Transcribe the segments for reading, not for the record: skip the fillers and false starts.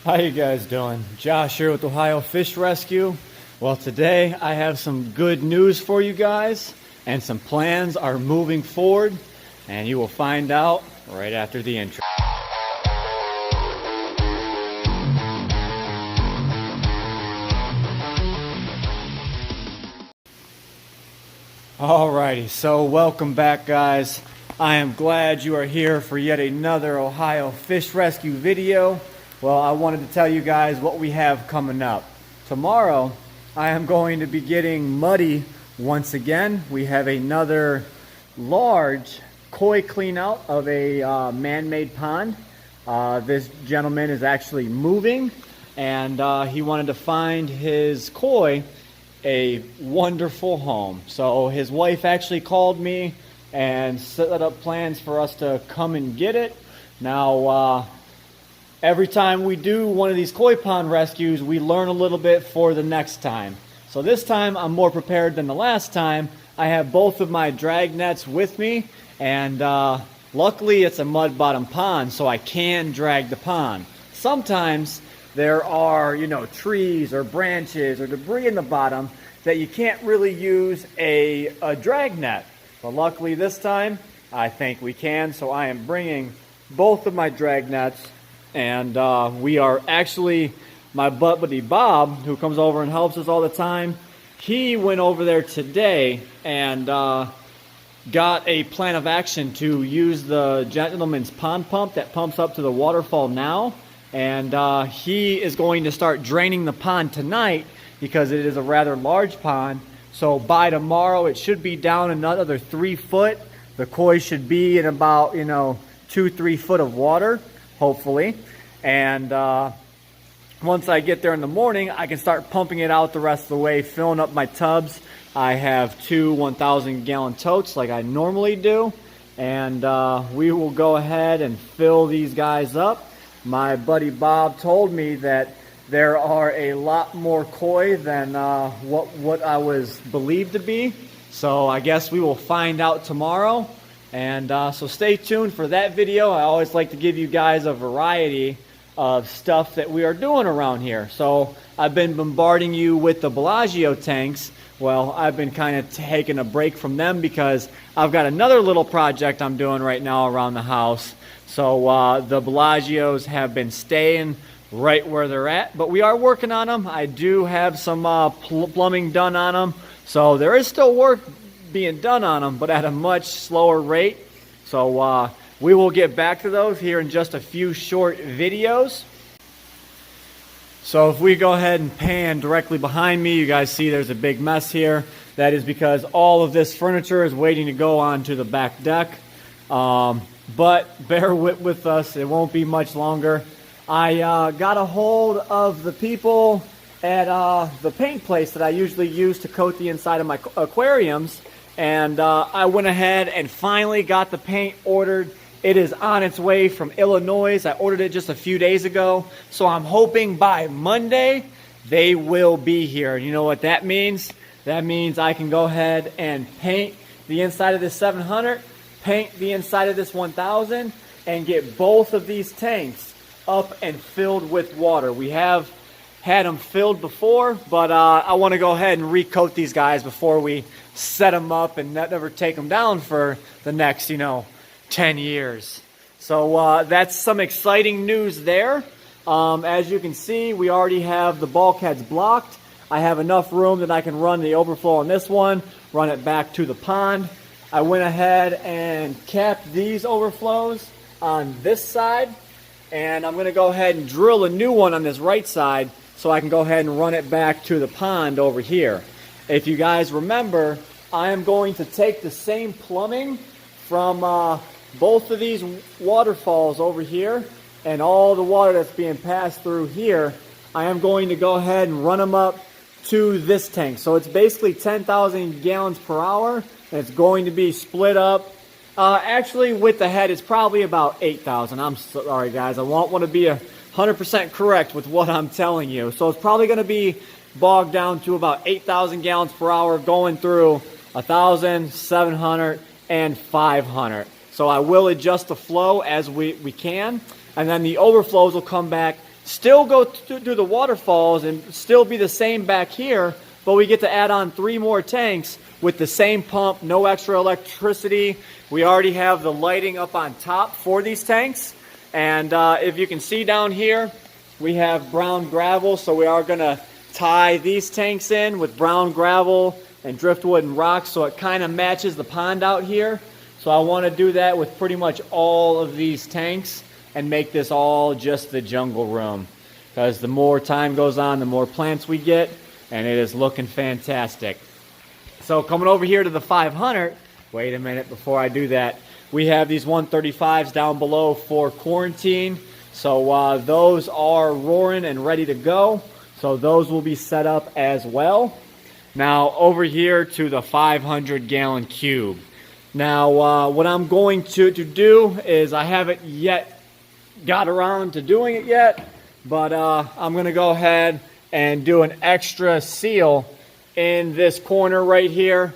How you guys doing? Josh here with Ohio Fish Rescue. Well, today I have some good news for you guys, and some plans are moving forward, and you will find out right after the intro. Alrighty, so welcome back, guys. I am glad you are here for yet another Ohio Fish Rescue video. Well, I wanted to tell you guys what we have coming up. Tomorrow, I am going to be getting muddy once again. We have another large koi clean out of a man-made pond. This gentleman is actually moving, and he wanted to find his koi a wonderful home. So his wife actually called me and set up plans for us to come and get it. Now, every time we do one of these koi pond rescues, we learn a little bit for the next time. So this time I'm more prepared than the last time. I have both of my drag nets with me, and luckily it's a mud bottom pond, so I can drag the pond. Sometimes there are, trees or branches or debris in the bottom that you can't really use a drag net. But luckily this time I think we can, so I am bringing both of my drag nets. And we are actually, my buddy Bob, who comes over and helps us all the time, he went over there today and got a plan of action to use the gentleman's pond pump that pumps up to the waterfall now. And he is going to start draining the pond tonight because it is a rather large pond. So by tomorrow it should be down another 3 foot. The koi should be in about, 2-3 foot of water, hopefully. And once I get there in the morning, I can start pumping it out the rest of the way, filling up my tubs. I have 2 1,000-gallon totes like I normally do. And we will go ahead and fill these guys up. My buddy Bob told me that there are a lot more koi than what I was believed to be. So I guess we will find out tomorrow. And so stay tuned for that video. I always like to give you guys a variety of stuff that we are doing around here. So I've been bombarding you with the Bellagio tanks. Well, I've been kind of taking a break from them because I've got another little project I'm doing right now around the house. So the Bellagios have been staying right where they're at, but we are working on them. I do have some plumbing done on them. So there is still work being done on them, but at a much slower rate. So we will get back to those here in just a few short videos. So if we go ahead and pan directly behind me, you guys see there's a big mess here. That is because all of this furniture is waiting to go onto the back deck. But bear with us, it won't be much longer. I got a hold of the people at the paint place that I usually use to coat the inside of my aquariums. And I went ahead and finally got the paint ordered. It is on its way from Illinois. I ordered it just a few days ago. So I'm hoping by Monday they will be here. You know what that means? That means I can go ahead and paint the inside of this 700, paint the inside of this 1000, and get both of these tanks up and filled with water. We have had them filled before, but I want to go ahead and recoat these guys before we set them up and never take them down for the next, 10 years. So that's some exciting news there. As you can see, we already have the bulkheads blocked. I have enough room that I can run the overflow on this one, run it back to the pond. I went ahead and capped these overflows on this side, and I'm going to go ahead and drill a new one on this right side so I can go ahead and run it back to the pond over here. If you guys remember, I am going to take the same plumbing from both of these waterfalls over here and all the water that's being passed through here. I am going to go ahead and run them up to this tank. So it's basically 10,000 gallons per hour, and it's going to be split up. Actually, with the head, it's probably about 8,000. I'm sorry, guys. I won't want to be 100% correct with what I'm telling you. So it's probably going to be bogged down to about 8,000 gallons per hour going through 1,000, 700, and 500. So I will adjust the flow as we can, and then the overflows will come back still go through the waterfalls and still be the same back here, but we get to add on 3 more tanks with the same pump, no extra electricity. We already have the lighting up on top for these tanks. And if you can see down here, we have brown gravel, so we are gonna tie these tanks in with brown gravel and driftwood and rocks, so it kind of matches the pond out here. So I want to do that with pretty much all of these tanks and make this all just the jungle room, because the more time goes on, the more plants we get, and it is looking fantastic. So coming over here to the 500, wait a minute before I do that, we have these 135s down below for quarantine. So those are roaring and ready to go. So those will be set up as well. Now over here to the 500-gallon cube. Now what I'm going to do is, I haven't yet got around to doing it yet, but I'm going to go ahead and do an extra seal in this corner right here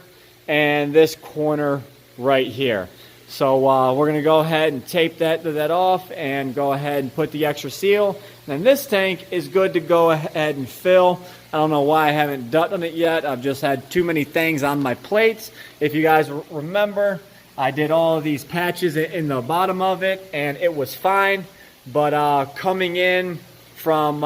and this corner right here. So we're going to go ahead and tape that off and go ahead and put the extra seal. And this tank is good to go ahead and fill. I don't know why I haven't done it yet. I've just had too many things on my plates. If you guys remember, I did all of these patches in the bottom of it, and it was fine. But coming in from,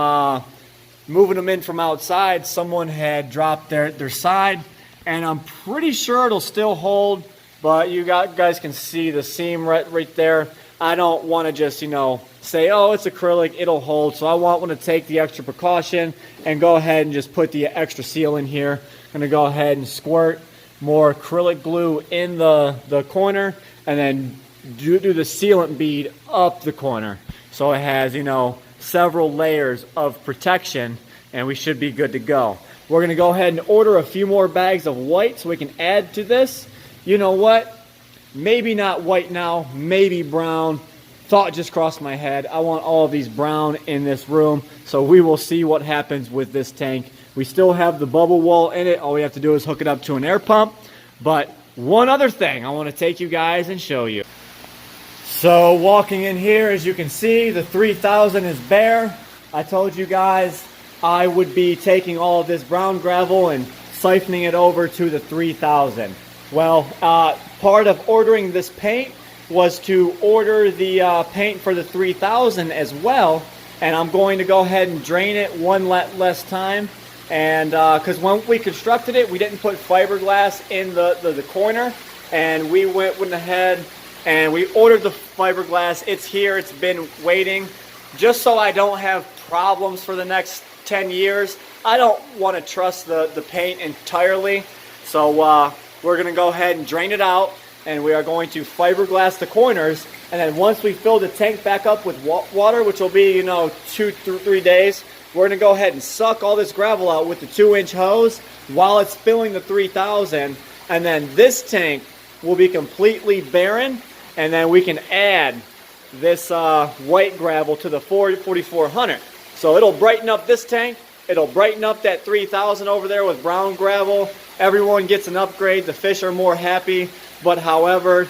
moving them in from outside, someone had dropped their side, and I'm pretty sure it'll still hold. But you guys can see the seam right there. I don't want to just, say, oh, it's acrylic, it'll hold. So I want to take the extra precaution and go ahead and just put the extra seal in here. I'm going to go ahead and squirt more acrylic glue in the corner, and then do the sealant bead up the corner. So it has, several layers of protection, and we should be good to go. We're going to go ahead and order a few more bags of white so we can add to this. You know what? Maybe not white now, maybe brown. Thought just crossed my head. I want all of these brown in this room, so we will see what happens with this tank. We still have the bubble wall in it. All we have to do is hook it up to an air pump. But one other thing I want to take you guys and show you. So walking in here, as you can see, the 3000 is bare. I told you guys I would be taking all of this brown gravel and siphoning it over to the 3000. Well, part of ordering this paint was to order the paint for the 3000 as well, and I'm going to go ahead and drain it one less time. And because when we constructed it, we didn't put fiberglass in the corner, and we went ahead and we ordered the fiberglass. It's here, it's been waiting, just so I don't have problems for the next 10 years. I don't want to trust the paint entirely, so we're going to go ahead and drain it out, and we are going to fiberglass the corners. And then once we fill the tank back up with water, which will be, 2 to 3 days, we're going to go ahead and suck all this gravel out with the 2-inch hose while it's filling the 3000. And then this tank will be completely barren, and then we can add this white gravel to the 4400. So it'll brighten up this tank. It'll brighten up that 3000 over there with brown gravel. Everyone gets an upgrade. The fish are more happy. But however,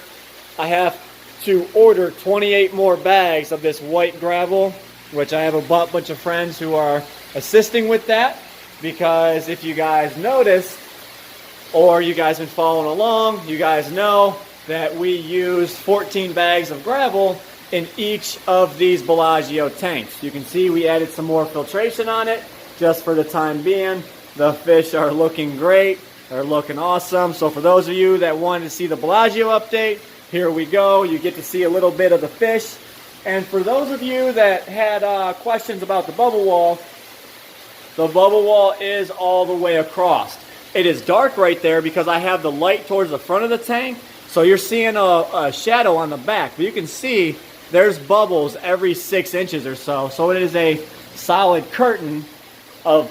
I have to order 28 more bags of this white gravel, which I have a bunch of friends who are assisting with that. Because if you guys noticed, or you guys been following along, you guys know that we use 14 bags of gravel in each of these Bellagio tanks. You can see we added some more filtration on it just for the time being. The fish are looking great. They're looking awesome. So for those of you that wanted to see the Bellagio update, here we go. You get to see a little bit of the fish. And for those of you that had questions about the bubble wall is all the way across. It is dark right there because I have the light towards the front of the tank. So you're seeing a shadow on the back. But you can see there's bubbles every 6 inches or so. So it is a solid curtain of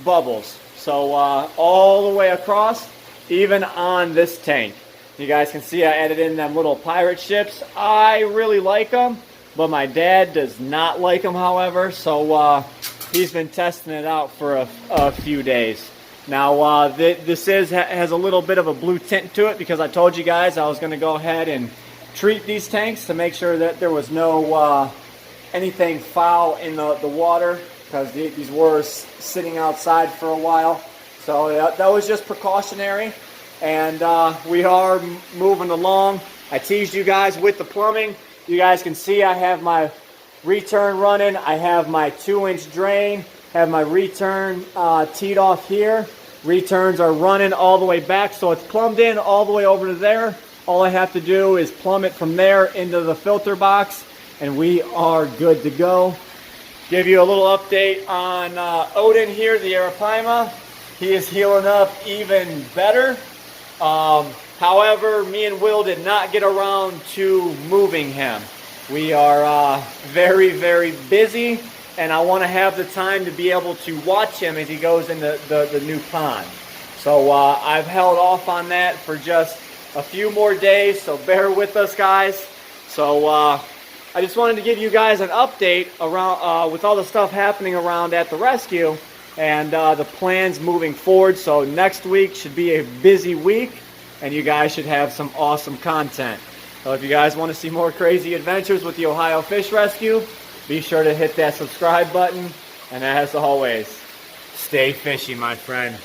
bubbles. So all the way across, even on this tank. You guys can see I added in them little pirate ships. I really like them, but my dad does not like them, however. So he's been testing it out for a few days. Now this has a little bit of a blue tint to it because I told you guys I was going to go ahead and treat these tanks to make sure that there was no anything foul in the water, because these were sitting outside for a while. So that was just precautionary, and we are moving along. I teased you guys with the plumbing. You guys can see I have my return running. I have my 2-inch drain, have my return teed off here. Returns are running all the way back, so it's plumbed in all the way over to there. All I have to do is plumb it from there into the filter box, and we are good to go. Give you a little update on Odin here, the Arapaima. He is healing up even better. However, me and Will did not get around to moving him. We are very, very busy, and I want to have the time to be able to watch him as he goes into the new pond. So I've held off on that for just a few more days, so bear with us, guys. So I just wanted to give you guys an update around with all the stuff happening around at the rescue and the plans moving forward. So next week should be a busy week, and you guys should have some awesome content. So if you guys want to see more crazy adventures with the Ohio Fish Rescue, be sure to hit that subscribe button, and as always, stay fishy, my friend.